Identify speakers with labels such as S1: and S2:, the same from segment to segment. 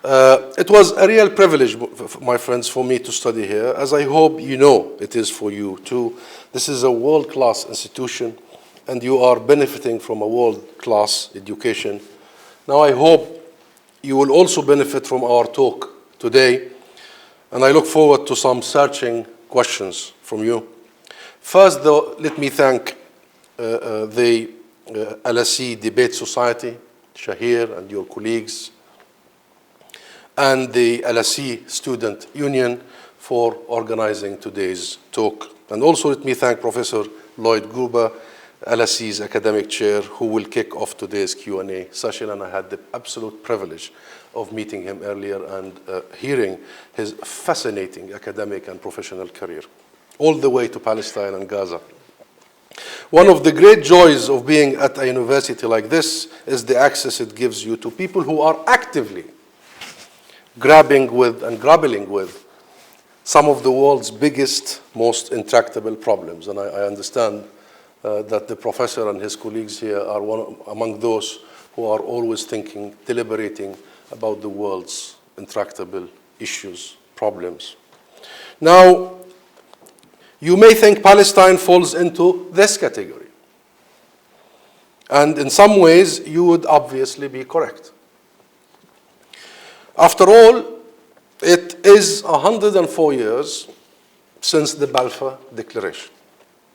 S1: It was a real privilege, my friends, for me to study here, as I hope you know it is for you too. This is a world-class institution, and you are benefiting from a world-class education. Now, I hope you will also benefit from our talk today, and I look forward to some searching questions from you. First, though, let me thank the LSE Debate Society, Shahir and your colleagues, and the LSE Student Union for organizing today's talk. And also let me thank Professor Lloyd Gruber, LSE's academic chair, who will kick off today's Q&A session. And I had the absolute privilege of meeting him earlier and hearing his fascinating academic and professional career, all the way to Palestine and Gaza. One of the great joys of being at a university like this is the access it gives you to people who are actively grappling with some of the world's biggest, most intractable problems. And I understand that the professor and his colleagues here are among those who are always thinking, deliberating about the world's intractable issues, problems. Now, you may think Palestine falls into this category. And in some ways, you would obviously be correct. After all, it is 104 years since the Balfour Declaration,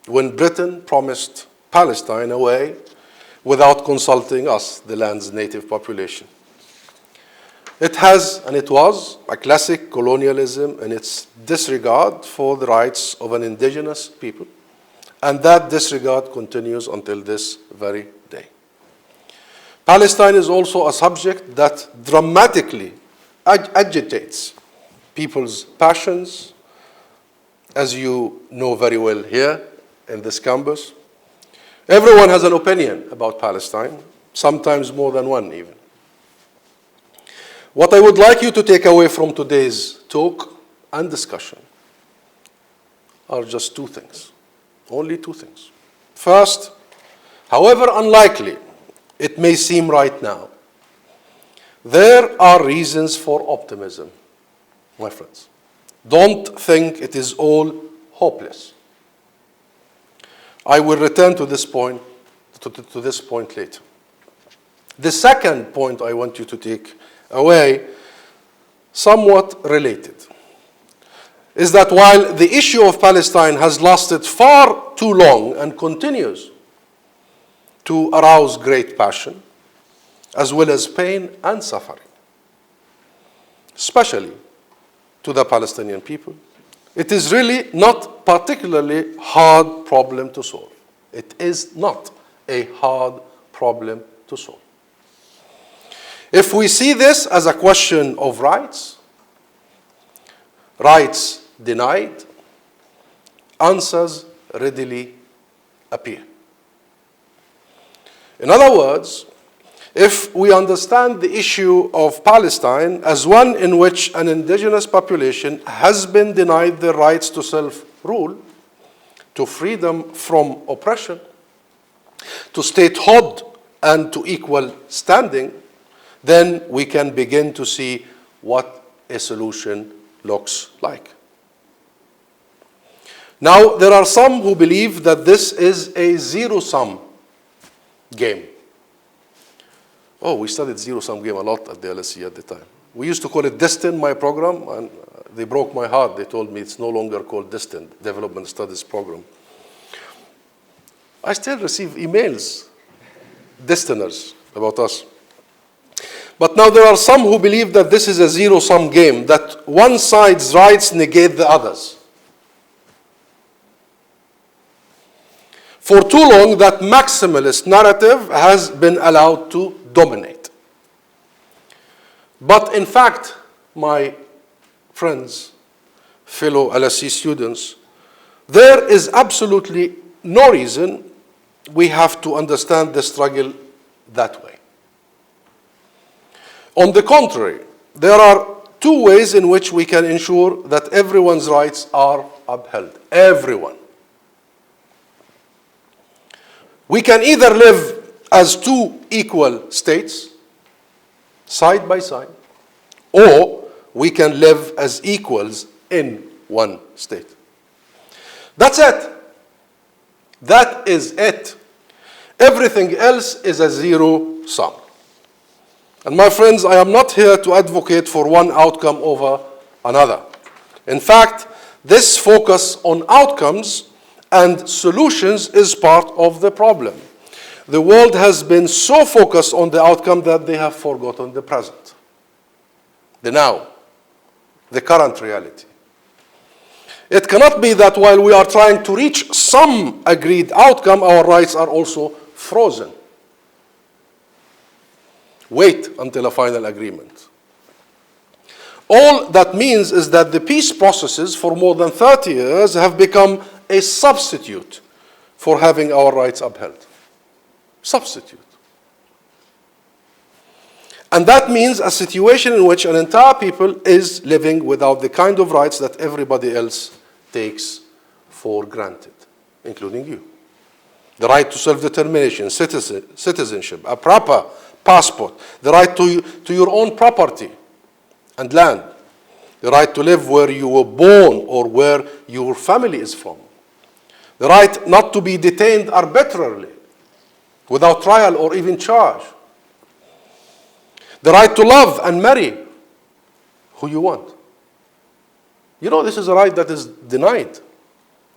S1: when Britain promised Palestine away without consulting us, the land's native population. It has, and it was, a classic colonialism in its disregard for the rights of an indigenous people, and that disregard continues until this very day. Palestine is also a subject that dramatically agitates people's passions, as you know very well here in this campus. Everyone has an opinion about Palestine, sometimes more than one even. What I would like you to take away from today's talk and discussion are just two things, only two things. First, however unlikely it may seem right now, there are reasons for optimism, my friends. Don't think it is all hopeless. I will return to this point later. The second point I want you to take away, somewhat related, is that while the issue of Palestine has lasted far too long and continues to arouse great passion, as well as pain and suffering, especially to the Palestinian people, it is really not particularly hard problem to solve. It is not a hard problem to solve. If we see this as a question of rights, rights denied, answers readily appear. In other words, if we understand the issue of Palestine as one in which an indigenous population has been denied their rights to self-rule, to freedom from oppression, to statehood, and to equal standing, then we can begin to see what a solution looks like. Now, there are some who believe that this is a zero-sum game. Oh, we studied zero-sum game a lot at the LSE at the time. We used to call it Destined, my program, and they broke my heart. They told me it's no longer called Destined, Development Studies Program. I still receive emails, destiners, about us. But now there are some who believe that this is a zero-sum game, that one side's rights negate the others. For too long, that maximalist narrative has been allowed to dominate. But in fact, my friends, fellow LSE students, there is absolutely no reason we have to understand the struggle that way. On the contrary, there are two ways in which we can ensure that everyone's rights are upheld. Everyone. We can either live as two equal states, side by side, or we can live as equals in one state. That's it. That is it. Everything else is a zero sum. And my friends, I am not here to advocate for one outcome over another. In fact, this focus on outcomes and solutions is part of the problem. The world has been so focused on the outcome that they have forgotten the present, the now, the current reality. It cannot be that while we are trying to reach some agreed outcome, our rights are also frozen. Wait until a final agreement. All that means is that the peace processes for more than 30 years have become a substitute for having our rights upheld. Substitute. And that means a situation in which an entire people is living without the kind of rights that everybody else takes for granted, including you. The right to self-determination, citizenship, a proper passport, the right to your own property and land, the right to live where you were born or where your family is from, the right not to be detained arbitrarily without trial or even charge, the right to love and marry who you want. You know, this is a right that is denied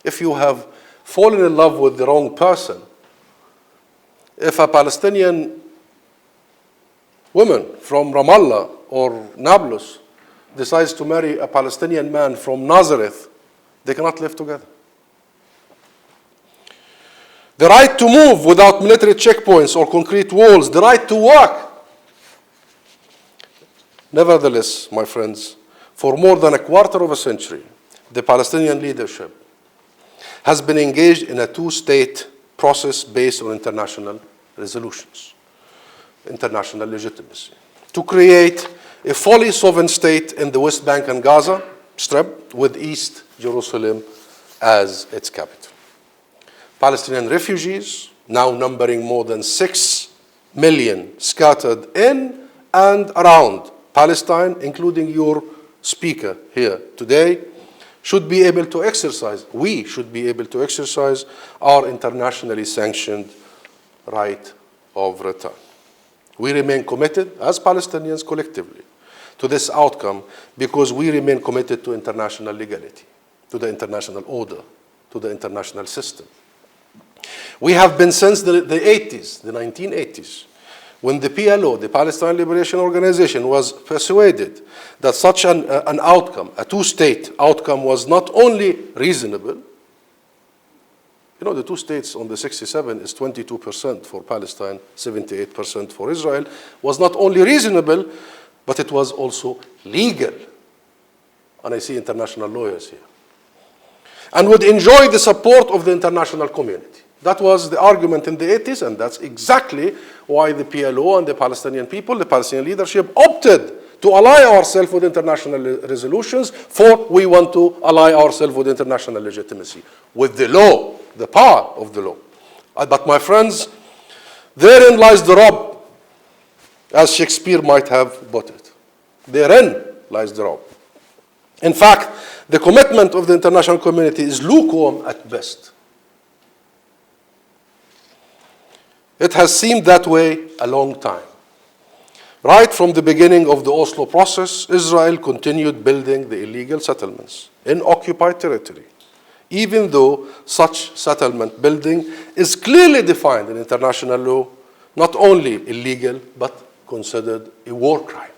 S1: if you have fallen in love with the wrong person. If a Palestinian woman from Ramallah or Nablus decides to marry a Palestinian man from Nazareth, they cannot live together. The right to move without military checkpoints or concrete walls, the right to work. Nevertheless, my friends, for more than a quarter of a century, the Palestinian leadership has been engaged in a two-state process based on international resolutions, international legitimacy, to create a fully sovereign state in the West Bank and Gaza Strip with East Jerusalem as its capital. Palestinian refugees, now numbering more than 6 million, scattered in and around Palestine, including your speaker here today, should be able to exercise, we should be able to exercise our internationally sanctioned right of return. We remain committed, as Palestinians collectively, to this outcome because we remain committed to international legality, to the international order, to the international system. We have been since the 80s, the 1980s, when the PLO, the Palestine Liberation Organization, was persuaded that such an outcome, a two-state outcome, was not only reasonable. You know, the two states on the 67 is 22% for Palestine, 78% for Israel, was not only reasonable, but it was also legal. And I see international lawyers here. And would enjoy the support of the international community. That was the argument in the 80s, and that's exactly why the PLO and the Palestinian people, the Palestinian leadership, opted to ally ourselves with international resolutions, for we want to ally ourselves with international legitimacy, with the law, the power of the law. But my friends, therein lies the rub, as Shakespeare might have put it. Therein lies the rub. In fact, the commitment of the international community is lukewarm at best. It has seemed that way a long time. Right from the beginning of the Oslo process, Israel continued building the illegal settlements in occupied territory, even though such settlement building is clearly defined in international law, not only illegal, but considered a war crime.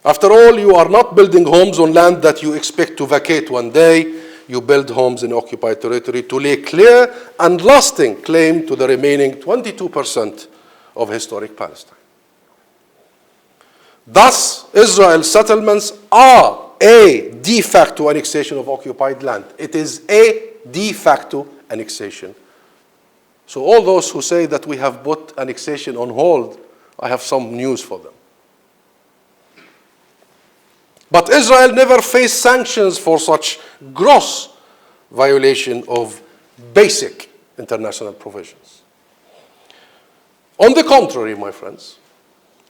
S1: After all, you are not building homes on land that you expect to vacate one day. You build homes in occupied territory to lay clear and lasting claim to the remaining 22% of historic Palestine. Thus, Israel's settlements are a de facto annexation of occupied land. It is a de facto annexation. So all those who say that we have put annexation on hold, I have some news for them. But Israel never faced sanctions for such gross violation of basic international provisions. On the contrary, my friends,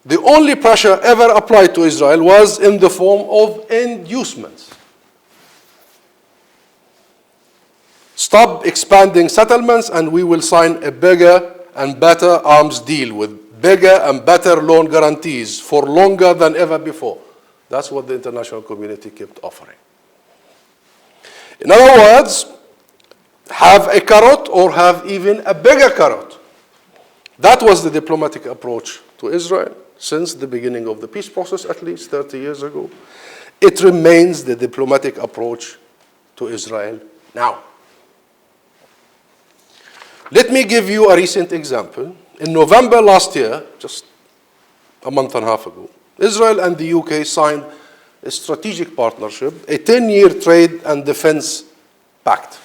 S1: The only pressure ever applied to Israel was in the form of inducements. Stop expanding settlements and we will sign a bigger and better arms deal with bigger and better loan guarantees for longer than ever before. That's what the international community kept offering. In other words, have a carrot or have even a bigger carrot. That was the diplomatic approach to Israel since the beginning of the peace process, at least 30 years ago. It remains the diplomatic approach to Israel now. Let me give you a recent example. In November last year, just a month and a half ago, Israel and the UK signed a strategic partnership, a 10-year trade and defense pact.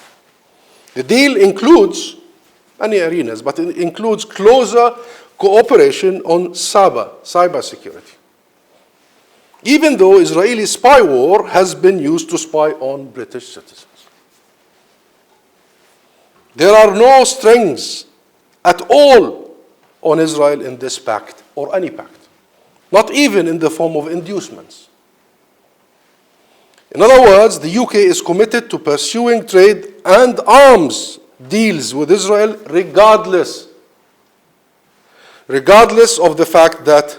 S1: The deal includes many arenas, but it includes closer cooperation on cyber security. Even though Israeli spyware has been used to spy on British citizens. There are no strings at all on Israel in this pact or any pact, not even in the form of inducements. In other words, the UK is committed to pursuing trade and arms deals with Israel regardless of the fact that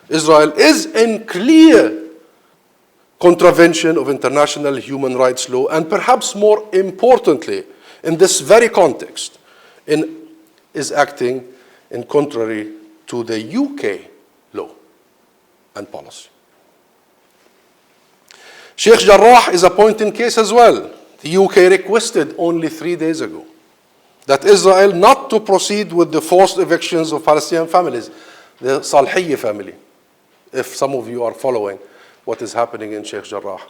S1: Israel is in clear contravention of international human rights law, and perhaps more importantly, in this very context, is acting in contrary to the UK law and policy. Sheikh Jarrah is a point in case as well. The UK requested only 3 days ago that Israel not to proceed with the forced evictions of Palestinian families, the Salhiyya family, if some of you are following what is happening in Sheikh Jarrah.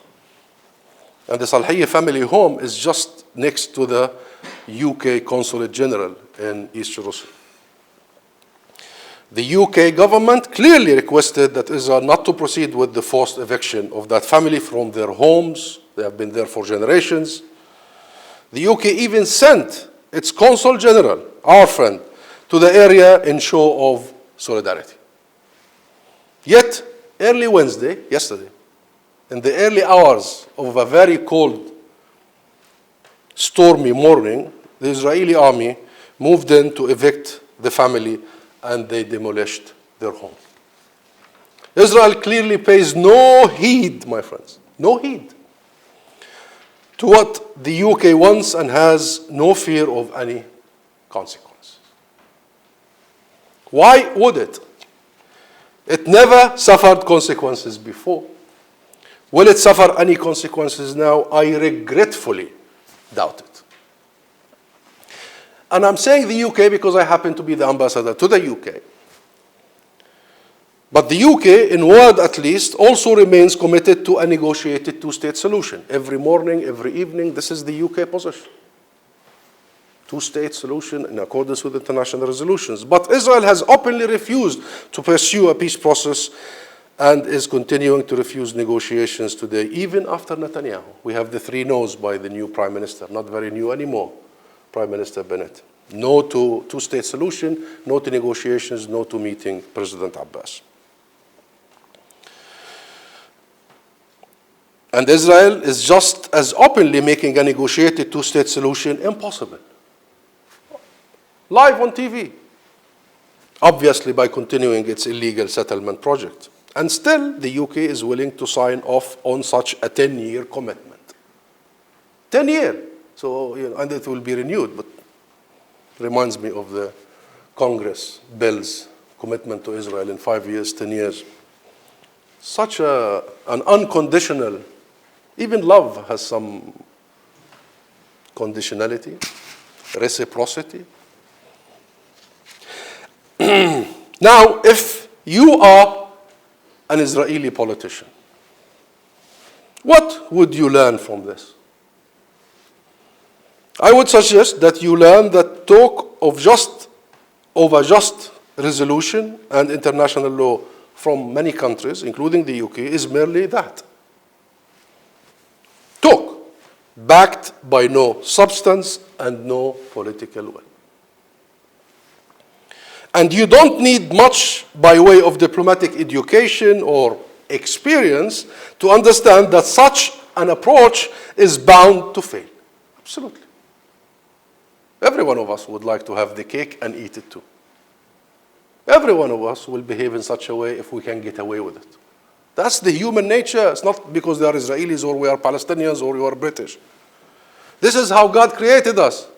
S1: And the Salhiyya family home is just next to the UK Consulate General in East Jerusalem. The UK government clearly requested that Israel not to proceed with the forced eviction of that family from their homes. They have been there for generations. The UK even sent its Consul General, our friend, to the area in show of solidarity. Yet, early Wednesday, yesterday, in the early hours of a very cold, stormy morning, the Israeli army moved in to evict the family and they demolished their home. Israel clearly pays no heed, my friends, no heed to what the UK wants and has no fear of any consequences. Why would it? It never suffered consequences before. Will it suffer any consequences now? I regretfully doubt it. And I'm saying the UK because I happen to be the ambassador to the UK. But the UK, in word at least, also remains committed to a negotiated two-state solution. Every morning, every evening, this is the UK position. Two-state solution in accordance with international resolutions. But Israel has openly refused to pursue a peace process and is continuing to refuse negotiations today, even after Netanyahu. We have the 3 no's by the new Prime Minister, not very new anymore, Prime Minister Bennett. No to two-state solution, no to negotiations, no to meeting President Abbas. And Israel is just as openly making a negotiated two-state solution impossible. Live on TV. Obviously by continuing its illegal settlement project. And still, the UK is willing to sign off on such a 10-year commitment. 10 years. So, and it will be renewed, but it reminds me of the Congress bill's commitment to Israel in 5 years, 10 years. Such an unconditional, even love has some conditionality, reciprocity. Now, if you are an Israeli politician, what would you learn from this? I would suggest that you learn that talk of just resolution and international law from many countries, including the UK, is merely that. Talk, backed by no substance and no political will. And you don't need much by way of diplomatic education or experience to understand that such an approach is bound to fail. Absolutely. Every one of us would like to have the cake and eat it too. Every one of us will behave in such a way if we can get away with it. That's the human nature. It's not because they are Israelis or we are Palestinians or we are British. This is how God created us.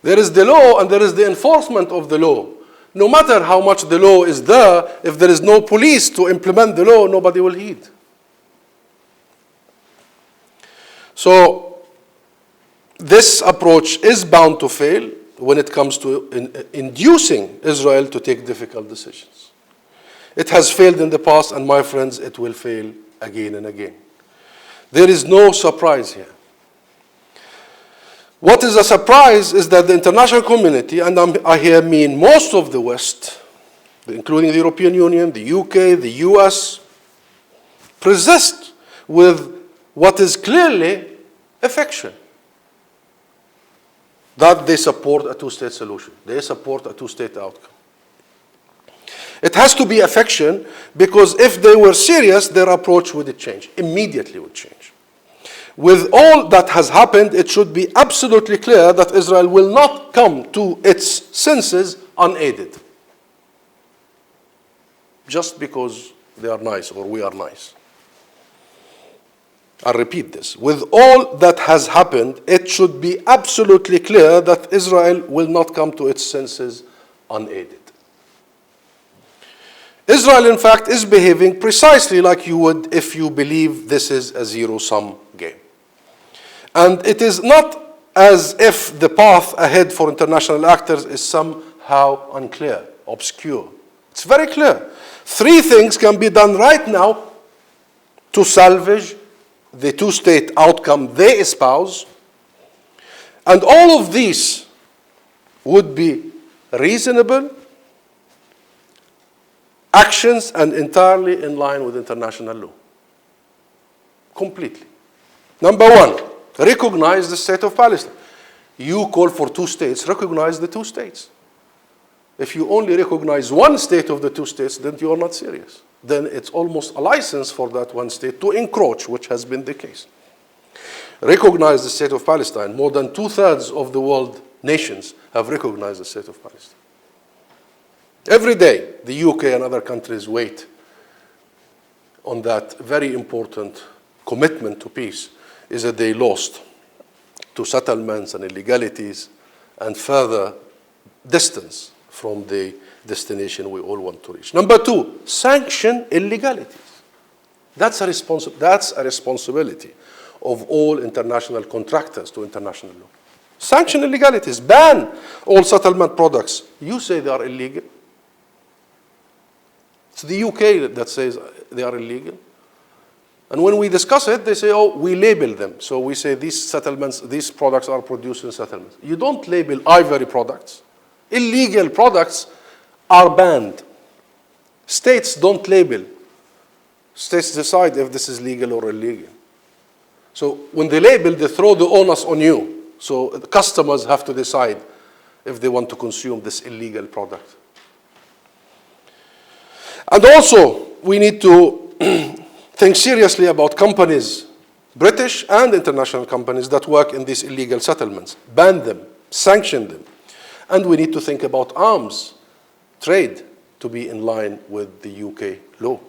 S1: There is the law and there is the enforcement of the law. No matter how much the law is there, if there is no police to implement the law, nobody will heed. So this approach is bound to fail when it comes to inducing Israel to take difficult decisions. It has failed in the past, and my friends, it will fail again and again. There is no surprise here. What is a surprise is that the international community, and I here mean most of the West, including the European Union, the UK, the US, persist with what is clearly a fiction. That they support a two-state solution. They support a two-state outcome. It has to be a fiction because if they were serious, their approach would change, immediately would change. With all that has happened, it should be absolutely clear that Israel will not come to its senses unaided. Just because they are nice or we are nice. I'll repeat this. With all that has happened, it should be absolutely clear that Israel will not come to its senses unaided. Israel, in fact, is behaving precisely like you would if you believe this is a zero-sum game. And it is not as if the path ahead for international actors is somehow unclear, obscure. It's very clear. 3 things can be done right now to salvage the two-state outcome they espouse. And all of these would be reasonable actions and entirely in line with international law. Completely. Number 1, recognize the state of Palestine. You call for 2 states, recognize the 2 states. If you only recognize one state of the 2 states, then you are not serious. Then it's almost a license for that one state to encroach, which has been the case. Recognize the state of Palestine. More than 2/3 of the world nations have recognized the state of Palestine. Every day, the UK and other countries wait on that very important commitment to peace is a day lost to settlements and illegalities and further distance from the destination we all want to reach. Number 2, sanction illegalities. That's a responsibility of all international contractors to international law. Sanction illegalities. Ban all settlement products. You say they are illegal. It's the UK that says they are illegal. And when we discuss it, they say, oh, we label them. So we say these settlements, these products are produced in settlements. You don't label ivory products. Illegal products are banned. States don't label. States decide if this is legal or illegal. So when they label, they throw the onus on you. So the customers have to decide if they want to consume this illegal product. And also, we need to think seriously about companies, British and international companies that work in these illegal settlements. Ban them, sanction them. And we need to think about arms trade to be in line with the UK law.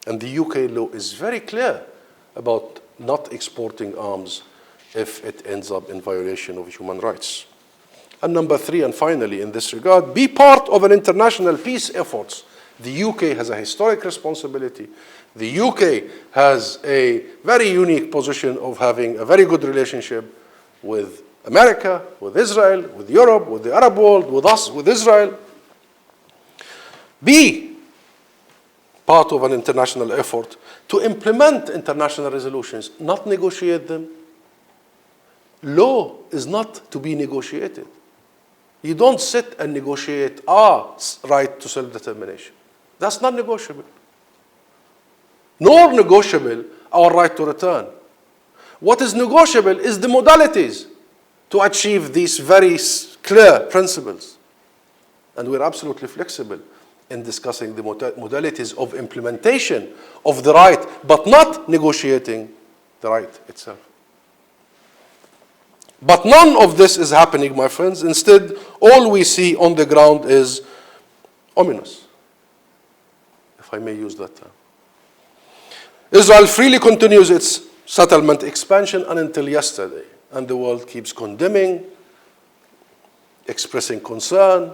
S1: And the UK law is very clear about not exporting arms if it ends up in violation of human rights. And number 3, and finally in this regard, be part of an international peace efforts. The UK has a historic responsibility. The UK has a very unique position of having a very good relationship with America, with Israel, with Europe, with the Arab world, with us, with Israel. Be part of an international effort to implement international resolutions, not negotiate them. Law is not to be negotiated. You don't sit and negotiate our right to self-determination. That's not negotiable. Nor negotiable our right to return. What is negotiable is the modalities to achieve these very clear principles. And we're absolutely flexible in discussing the modalities of implementation of the right, but not negotiating the right itself. But none of this is happening, my friends. Instead, all we see on the ground is ominous, if I may use that term. Israel freely continues its settlement expansion until yesterday, and the world keeps condemning, expressing concern,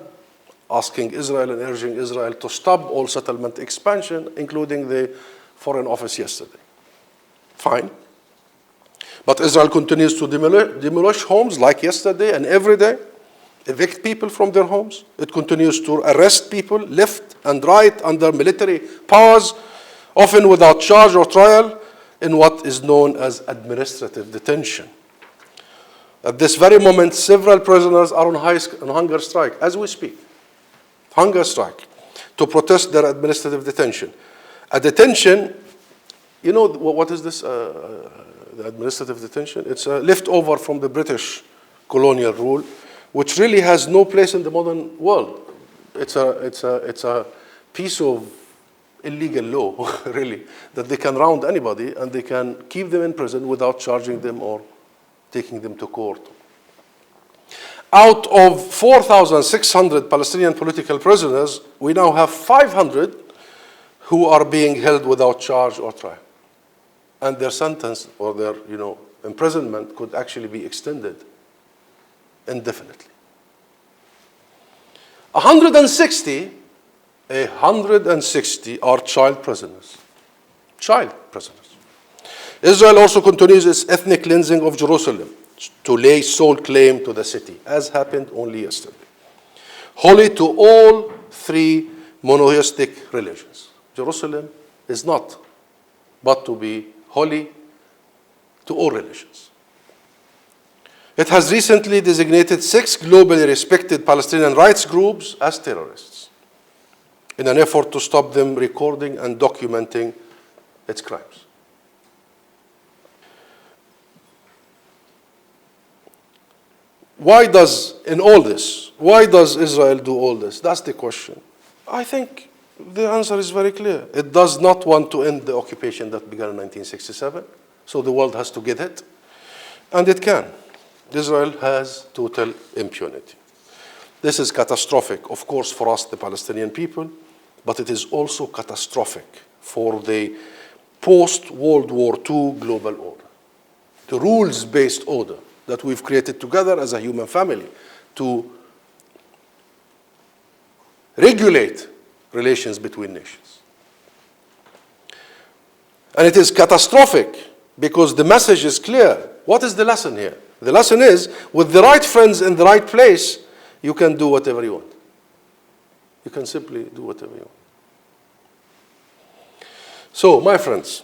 S1: asking Israel and urging Israel to stop all settlement expansion, including the Foreign Office yesterday. Fine. But Israel continues to demolish homes like yesterday and every day, evict people from their homes. It continues to arrest people left and right under military powers, often without charge or trial, in what is known as administrative detention. At this very moment, several prisoners are on hunger strike as we speak. Hunger strike to protest their administrative detention. A detention, you know what is this? The administrative detention? It's a leftover from the British colonial rule, which really has no place in the modern world. It's a piece of illegal law, really, that they can round anybody and they can keep them in prison without charging them or taking them to court. Out of 4,600 Palestinian political prisoners, we now have 500 who are being held without charge or trial. And their sentence or their imprisonment could actually be extended indefinitely. 160 are child prisoners. Child prisoners. Israel also continues its ethnic cleansing of Jerusalem to lay sole claim to the city, as happened only yesterday. Holy to all three monotheistic religions. Jerusalem is not, but to be holy to all religions. It has recently designated 6 globally respected Palestinian rights groups as terrorists in an effort to stop them recording and documenting its crimes. Why does Israel do all this? That's the question. I think the answer is very clear. It does not want to end the occupation that began in 1967, so the world has to get it, and it can. Israel has total impunity. This is catastrophic, of course, for us, the Palestinian people, but it is also catastrophic for the post-World War II global order, the rules-based order that we've created together as a human family to regulate relations between nations. And it is catastrophic because the message is clear. What is the lesson here? The lesson is, with the right friends in the right place, you can do whatever you want. You can simply do whatever you want. So, my friends,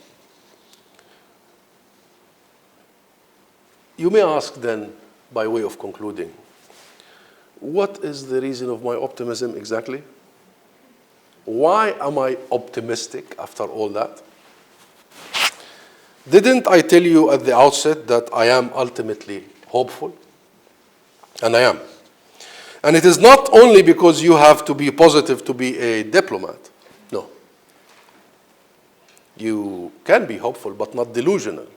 S1: you may ask then, by way of concluding, what is the reason of my optimism exactly? Why am I optimistic after all that? Didn't I tell you at the outset that I am ultimately hopeful? And I am. And it is not only because you have to be positive to be a diplomat. No. You can be hopeful, but not delusional.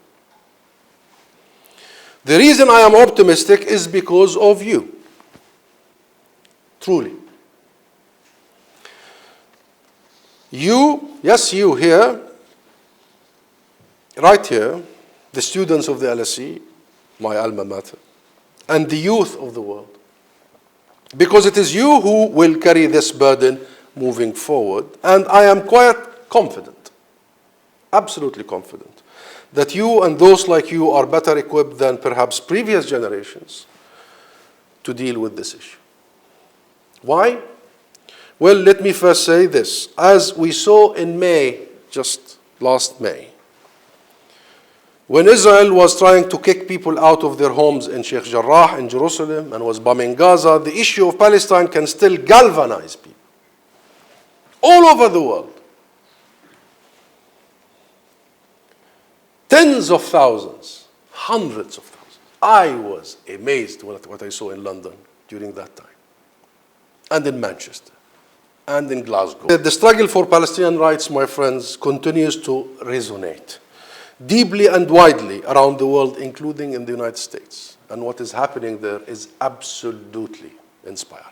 S1: The reason I am optimistic is because of you. Truly. You, yes, you here, right here, the students of the LSE, my alma mater, and the youth of the world. Because it is you who will carry this burden moving forward. And I am quite confident, absolutely confident, that you and those like you are better equipped than perhaps previous generations to deal with this issue. Why? Well, let me first say this. As we saw in May, just last May, when Israel was trying to kick people out of their homes in Sheikh Jarrah in Jerusalem and was bombing Gaza, the issue of Palestine can still galvanize people all over the world. Tens of thousands, hundreds of thousands. I was amazed at what I saw in London during that time, and in Manchester, and in Glasgow. The struggle for Palestinian rights, my friends, continues to resonate deeply and widely around the world, including in the United States. And what is happening there is absolutely inspiring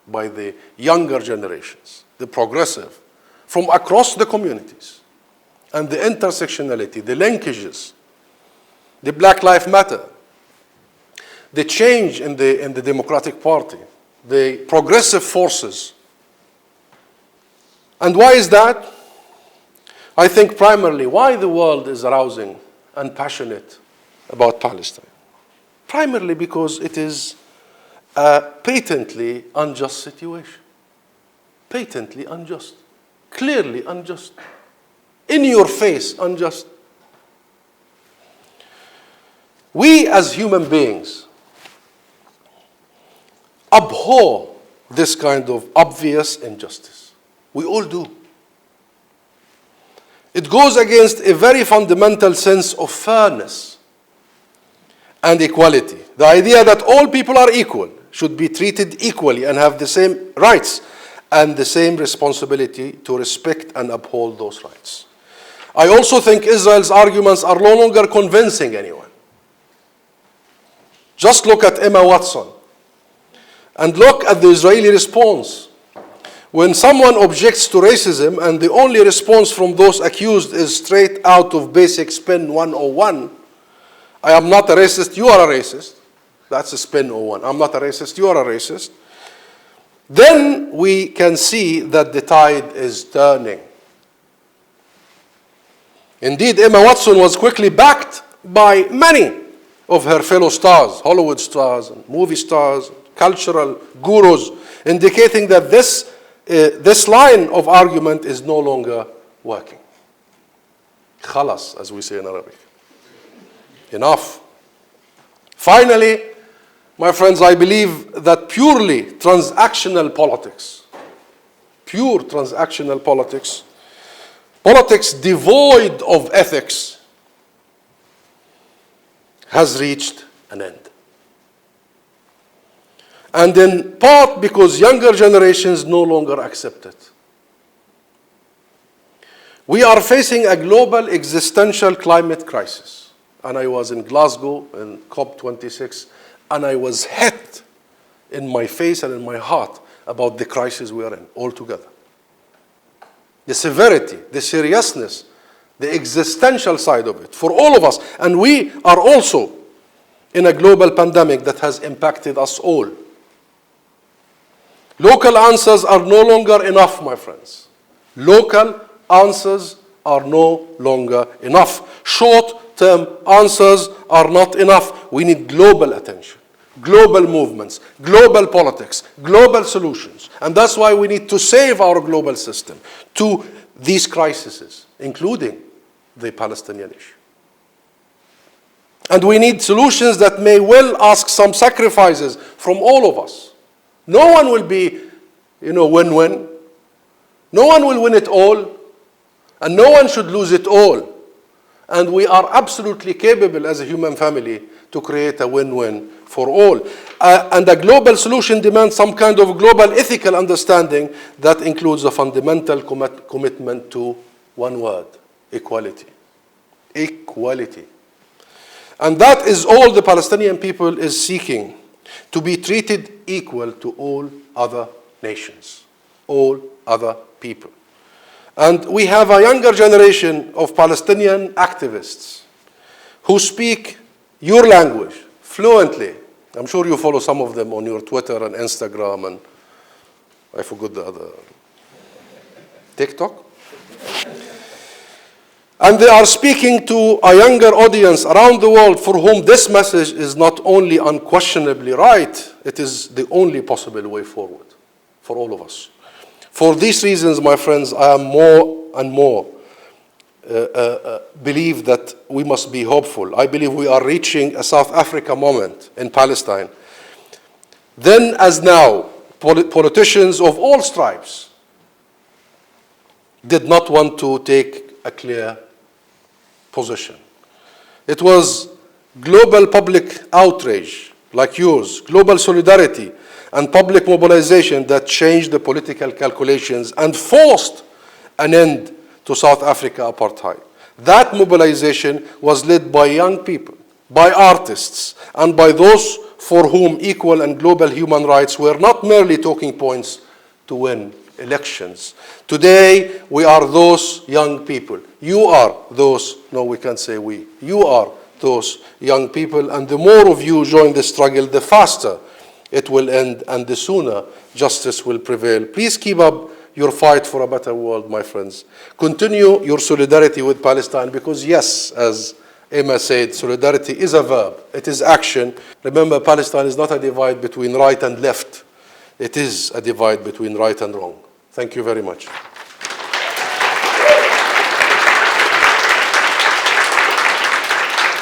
S1: by the younger generations, the progressive, from across the communities, and the intersectionality, the linkages, the Black Lives Matter, the change in the Democratic Party, the progressive forces. And why is that? I think primarily why the world is arousing and passionate about Palestine. Primarily because it is a patently unjust situation. Patently unjust. Clearly unjust. In your face, unjust. We as human beings abhor this kind of obvious injustice. We all do. It goes against a very fundamental sense of fairness and equality. The idea that all people are equal, should be treated equally and have the same rights and the same responsibility to respect and uphold those rights. I also think Israel's arguments are no longer convincing anyone. Just look at Emma Watson and look at the Israeli response. When someone objects to racism and the only response from those accused is straight out of basic spin 101, I am not a racist, you are a racist. That's a spin 01. I'm not a racist, you are a racist. Then we can see that the tide is turning. Indeed, Emma Watson was quickly backed by many of her fellow stars, Hollywood stars, and movie stars, cultural gurus, indicating that this line of argument is no longer working. Khalas, as we say in Arabic. Enough. Finally, my friends, I believe that purely transactional politics, pure transactional politics, politics devoid of ethics, has reached an end. And in part because younger generations no longer accept it. We are facing a global existential climate crisis. And I was in Glasgow in COP26, and I was hit in my face and in my heart about the crisis we are in altogether. The severity, the seriousness, the existential side of it for all of us. And we are also in a global pandemic that has impacted us all. Local answers are no longer enough, my friends. Local answers are no longer enough. Short-term answers are not enough. We need global attention, global movements, global politics, global solutions. And that's why we need to save our global system to these crises, including the Palestinian issue. And we need solutions that may well ask some sacrifices from all of us. No one will be, win-win. No one will win it all, and no one should lose it all. And we are absolutely capable as a human family to create a win-win for all. And a global solution demands some kind of global ethical understanding that includes a fundamental commitment to one word: equality. Equality. And that is all the Palestinian people is seeking, to be treated equal to all other nations, all other people. And we have a younger generation of Palestinian activists who speak your language fluently. I'm sure you follow some of them on your Twitter and Instagram and I forgot the other, TikTok. And they are speaking to a younger audience around the world for whom this message is not only unquestionably right, it is the only possible way forward for all of us. For these reasons, my friends, I am more and more believe that we must be hopeful. I believe we are reaching a South Africa moment in Palestine. Then as now, politicians of all stripes did not want to take a clear position. It was global public outrage like yours, global solidarity, and public mobilization that changed the political calculations and forced an end to South Africa apartheid. That mobilization was led by young people, by artists, and by those for whom equal and global human rights were not merely talking points to win elections. Today, we are those young people. You are those, no, we can't say we. You are those young people, and the more of you join the struggle, the faster it will end, and the sooner justice will prevail. Please keep up your fight for a better world, my friends. Continue your solidarity with Palestine, because yes, as Emma said, solidarity is a verb. It is action. Remember, Palestine is not a divide between right and left. It is a divide between right and wrong. Thank you very much.